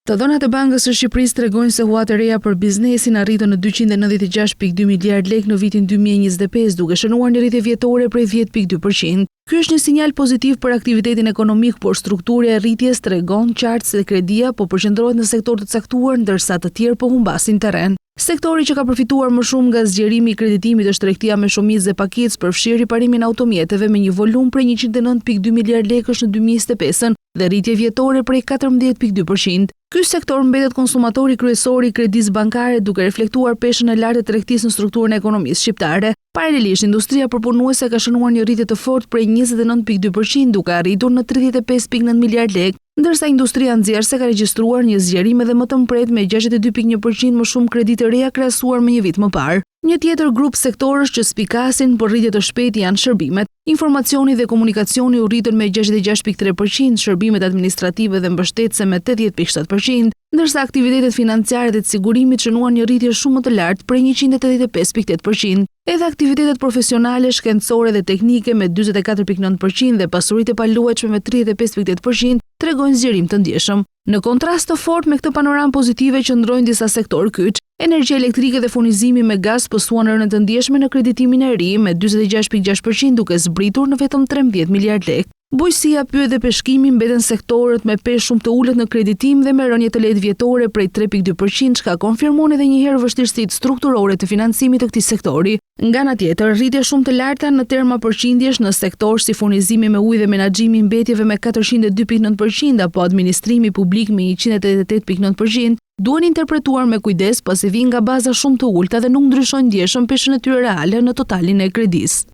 Të dhënat e Bankës së Shqipërisë tregojnë se huat e reja për biznesin arritën në 296.2 miliard lekë në vitin 2025, duke shënuar një rritje vjetore prej 10.2%. Ky është një sinjal pozitiv për aktivitetin ekonomik, por struktura e rritjes tregon qartë se kredia po përqendrohet në sektor të caktuar, ndërsa të tjerë po humbasin terren. Sektori që ka përfituar më shumë nga zgjerimi i kreditimit është tregtia me shumicë dhe pakicë, përfshirë riparimin e automjeteve me një volum prej 109.2 miliard lekësh në 2025 dhe rritje vjetore prej 14.2%. Ky sektor mbetet konsumatori kryesor i kredisë bankare, duke reflektuar peshën e lartë të tregtisë në strukturën e ekonomisë shqiptare. Paralelisht, industria përpunuese ka shënuar një rritje të fortë prej 29.2%, duke arritur në 35.9 miliard lekë, ndërsa industria nxjerrëse ka regjistruar një zgjerim edhe më të mpret me 62.1% më shumë kredi të reja krahasuar me një vit më parë. Një tjetër grup sektorësh që spikasin për rritje të shpejtë janë shërbimet. Informacioni dhe komunikacioni u rritën me 66.3%, shërbimet administrative dhe mbështetëse me 80.7%, ndërsa aktivitetet financiare dhe të sigurimit shënuan një rritje shumë më të lartë prej 185.8%. Edhe aktivitetet profesionale, shkencore dhe teknike me 44.9% dhe pasuritë e paluajtshme me 35.8% tregojnë zgjerim të ndjeshëm. Në kontrast të fortë me këtë panoramë pozitive qëndrojnë disa sektorë kyç. Energjia elektrike dhe furnizimi me gaz pësuan rënën të ndjeshme në kreditimin e ri me 46.6%, duke zbritur në vetëm 13 miliard lekë. Bujqësia, pyet dhe peshkimi mbeten sektorët me peshë shumë të ulët në kreditim dhe me rënje të lehtë vjetore prej 3.2%, çka konfirmon edhe një herë vështirësitë strukturore të financimit të këtij sektori. Nga ana tjetër, rritje shumë të larta në terma përqindjesh në sektor si furnizimi me ujë dhe menaxhimi i mbetjeve me 402.9% apo administrimi publik me 188.9%, duhen interpretuar me kujdes pasi vijnë nga baza shumë të ulta dhe nuk ndryshojnë ndjeshëm peshën e tyre reale në totalin e kredisë.